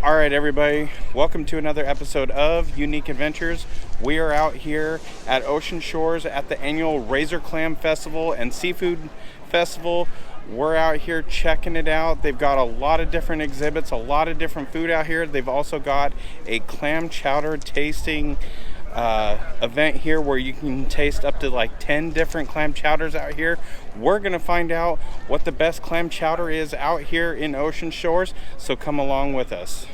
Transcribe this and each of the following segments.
All right, everybody, welcome to another episode of Unique Adventurez. We are out here at Ocean Shores at the annual Razor Clam Festival and Seafood Festival. We're out here checking it out. They've got a lot of different exhibits, a lot of different food out here. They've also got a clam chowder tasting event here where you can taste up to like 10 different clam chowders out here. We're gonna find out what the best clam chowder is out here in Ocean Shores, so come along with us.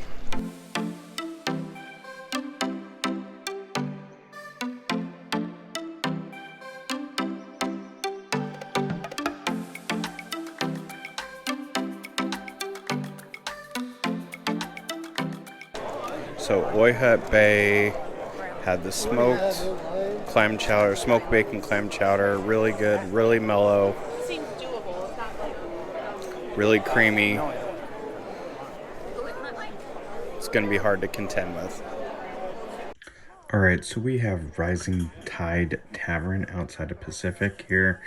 So Oyster Bay had the smoked clam chowder, smoked bacon clam chowder, really good, really mellow, Seems doable. It's not like really creamy. It's going to be hard to contend with. All right, so we have Rising Tide Tavern outside of Pacific here.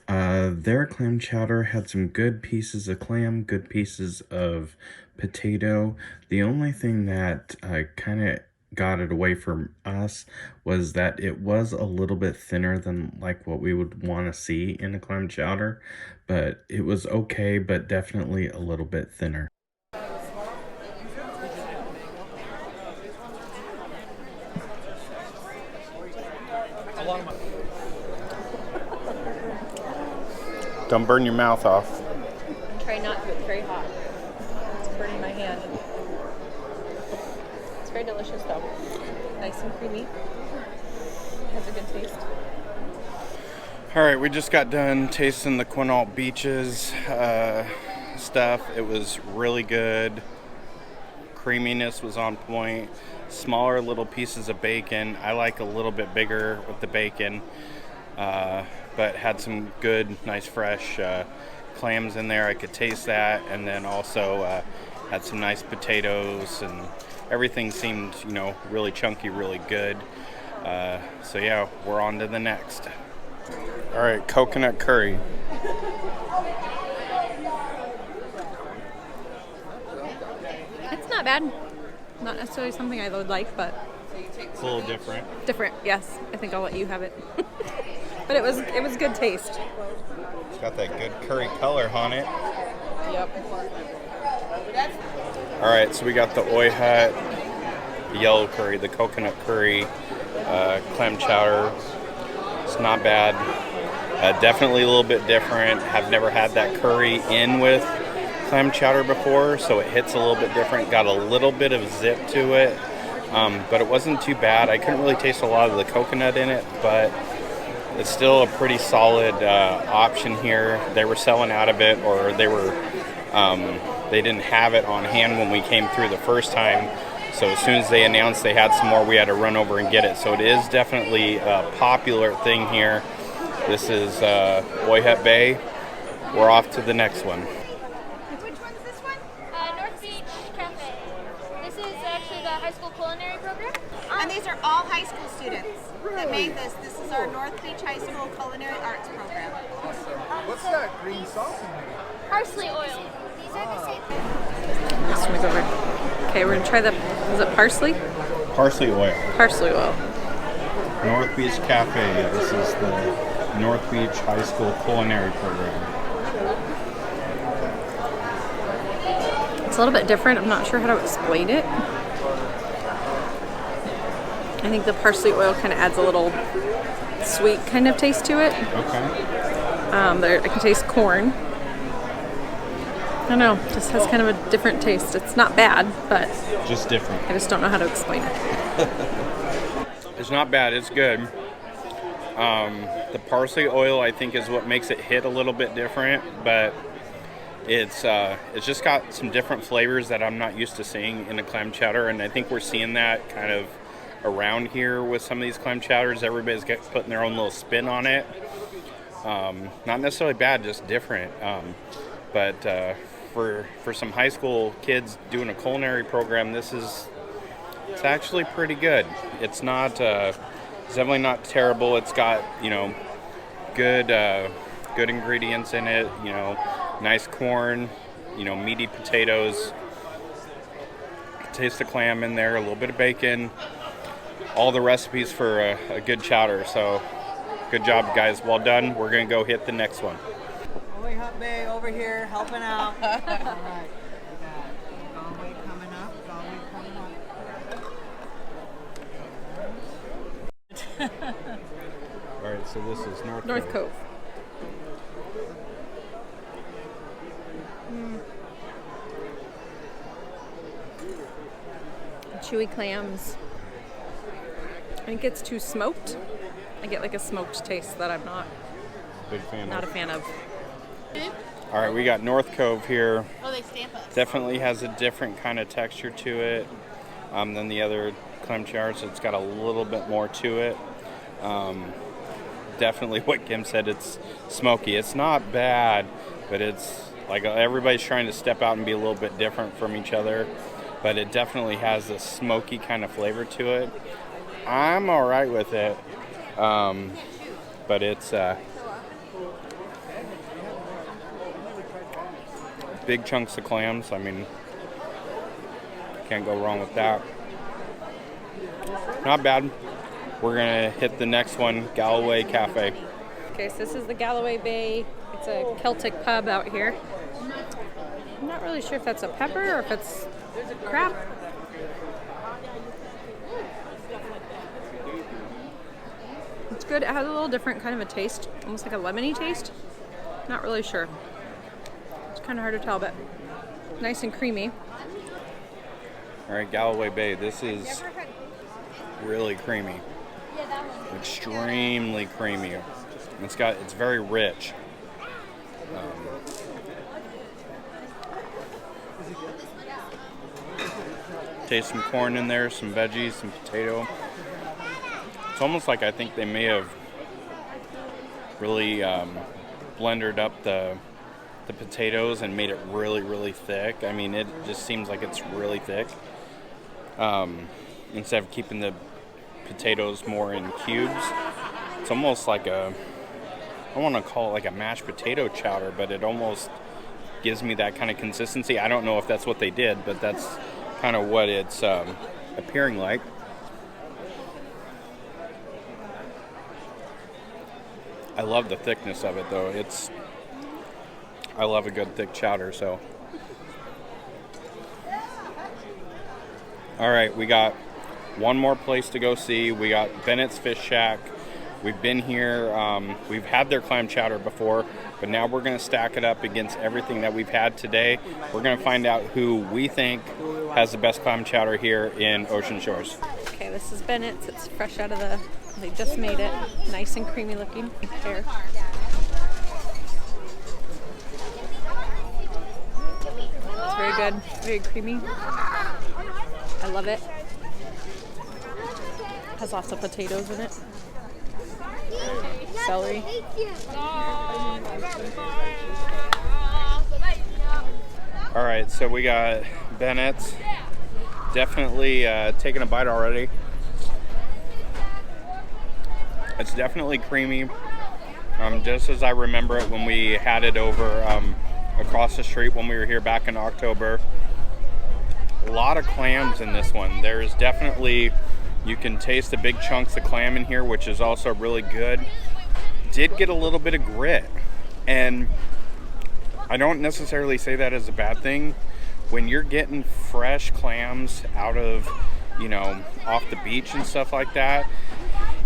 Their clam chowder had some good pieces of clam, good pieces of potato. The only thing that kind of got it away from us was that it was a little bit thinner than like what we would want to see in a clam chowder, but it was okay, but definitely a little bit thinner. Don't burn your mouth off. try not to. It's very hot. It's burning my hand. It's very delicious though. Nice and creamy. Has a good taste. All right, we just got done tasting the Quinault Beaches stuff. It was really good. Creaminess was on point. Smaller little pieces of bacon. I like a little bit bigger with the bacon, but had some good, nice, fresh clams in there. I could taste that, and then also had some nice potatoes, and everything seemed, really chunky, really good. So yeah, we're on to the next. All right, coconut curry. It's not bad. Not necessarily something I would like, but It's a little different. different. Yes, I think I'll let you have it. But it was good taste. It's got that good curry color on it. Yep. All right, so we got the Oi Hut, the yellow curry, the coconut curry, clam chowder. It's not bad. Definitely a little bit different. Have never had that curry in with clam chowder before, so it hits a little bit different. Got a little bit of zip to it, but it wasn't too bad. I couldn't really taste a lot of the coconut in it, but it's still a pretty solid option here. They were selling out of it, or they didn't have it on hand when we came through the first time. So as soon as they announced they had some more, we had to run over and get it. So it is definitely a popular thing here. This is Oyster Bay. We're off to the next one. Which one's this one? North Beach Cafe. This is actually the high school culinary program. And these are all high school students that made this. This is our North Beach High School Culinary Arts Program. What's that green sauce in there? Parsley oil. These are the same. Just move over. Okay, we're gonna try is it parsley? Parsley oil. Parsley oil. North Beach Cafe. This is the North Beach High School Culinary Program. It's a little bit different. I'm not sure how to explain it. I think the parsley oil kind of adds a little sweet kind of taste to it. Okay. I can taste corn. I don't know, just has kind of a different taste. It's not bad, but Just different. I just don't know how to explain it. It's not bad. It's good. The parsley oil, I think, is what makes it hit a little bit different, but it's just got some different flavors that I'm not used to seeing in a clam chowder, and I think we're seeing that kind of around here with some of these clam chowders. Everybody's putting their own little spin on it. Not necessarily bad, just different. But for some high school kids doing a culinary program, it's actually pretty good. It's definitely not terrible. It's got, good ingredients in it, nice corn, meaty potatoes. taste the clam in there, a little bit of bacon, all the recipes for a good chowder. So good job, guys. Well done. We're going to go hit the next one. Oyster Bay over here helping out. All right. We got Galloway coming up. Galloway coming up. All right, so this is North Cove. Chewy clams. I think it's too smoked. I get like a smoked taste that I'm not Big fan. a fan of. All right, we got North Cove here. Oh, they stamp us. Definitely has a different kind of texture to it than the other clam chowders. It's got a little bit more to it. Definitely what Kim said, it's smoky. It's not bad, but it's like everybody's trying to step out and be a little bit different from each other. But it definitely has a smoky kind of flavor to it. I'm all right with it, but it's big chunks of clams. I mean, can't go wrong with that. Not bad. We're gonna hit the next one, Galloway Cafe. Okay, so this is the Galloway Bay. It's a Celtic pub out here. I'm not really sure if that's a pepper or if it's crab. It's good. It has a little different kind of a taste, almost like a lemony taste. Not really sure. It's kind of hard to tell, but nice and creamy. All right, Galloway Bay. This is really creamy. Extremely creamy. It's very rich. Taste some corn in there, some veggies, some potato. It's almost like I think they may have really blended up the potatoes and made it really, really thick. I mean, it just seems like it's really thick. Instead of keeping the potatoes more in cubes, it's almost like I want to call it like a mashed potato chowder, but it almost gives me that kind of consistency. I don't know if that's what they did, but that's kind of what it's appearing like. I love the thickness of it, though. I love a good thick chowder, so. All right, we got one more place to go see. We got Bennetts Fish Shack. We've been here. We've had their clam chowder before, but now we're going to stack it up against everything that we've had today. We're going to find out who we think has the best clam chowder here in Ocean Shores. Okay, this is Bennetts. It's fresh out of they just made it. Nice and creamy looking. There. It's very good. Very creamy. I love it. Has lots of potatoes in it. Celery. All right, so we got Bennetts. Definitely taking a bite already. It's definitely creamy, just as I remember it when we had it over across the street when we were here back in October. A lot of clams in this one. There's definitely, you can taste the big chunks of clam in here, which is also really good. Did get a little bit of grit, and I don't necessarily say that as a bad thing. When you're getting fresh clams out of, off the beach and stuff like that,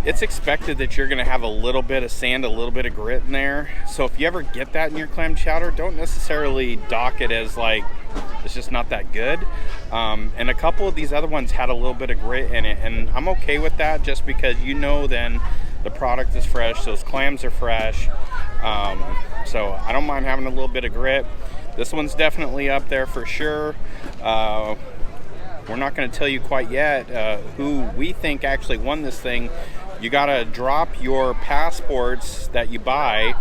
it's expected that you're going to have a little bit of sand, a little bit of grit in there. So if you ever get that in your clam chowder, don't necessarily dock it as like, it's just not that good. And a couple of these other ones had a little bit of grit in it, and I'm okay with that just because then the product is fresh, those clams are fresh. So I don't mind having a little bit of grit. This one's definitely up there for sure. We're not going to tell you quite yet who we think actually won this thing. You got to drop your passports that you buy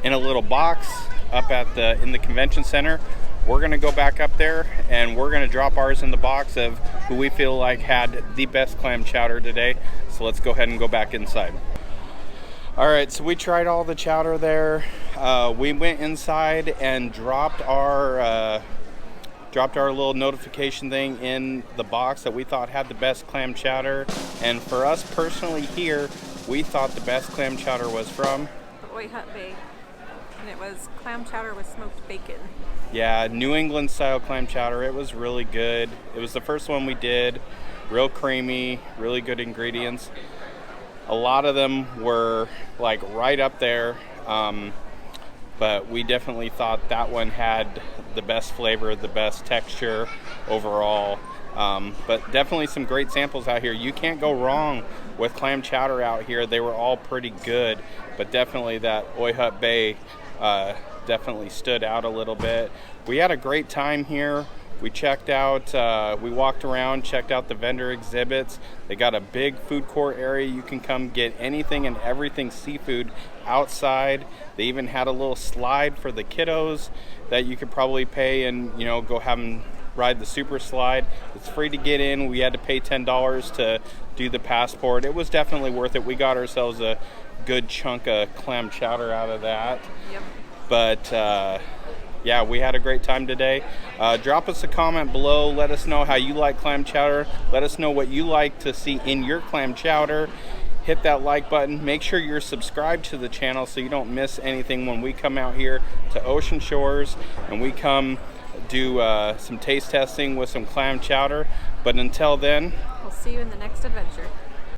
in a little box up in the convention center. We're going to go back up there and we're going to drop ours in the box of who we feel like had the best clam chowder today. So let's go ahead and go back inside. All right, so we tried all the chowder there. We went inside and dropped our dropped our little notification thing in the box that we thought had the best clam chowder. And for us personally here, we thought the best clam chowder was from The Oyster Bay. And it was clam chowder with smoked bacon. Yeah, New England style clam chowder. It was really good. It was the first one we did. Real creamy, really good ingredients. A lot of them were like right up there, but we definitely thought that one had the best flavor, the best texture overall. But definitely some great samples out here. You can't go wrong with clam chowder out here. They were all pretty good, but definitely that Oyster Bay definitely stood out a little bit. We had a great time here. We checked out, we walked around, checked out the vendor exhibits. They got a big food court area. You can come get anything and everything seafood outside. They even had a little slide for the kiddos that you could probably pay and, you know, go have them ride the super slide. It's free to get in. We had to pay $10 to do the passport. It was definitely worth it. We got ourselves a good chunk of clam chowder out of that. Yep. But yeah, we had a great time today. Drop us a comment below. Let us know how you like clam chowder. Let us know what you like to see in your clam chowder. Hit that like button. Make sure you're subscribed to the channel so you don't miss anything when we come out here to Ocean Shores and we come do some taste testing with some clam chowder. But until then, We'll see you in the next adventure.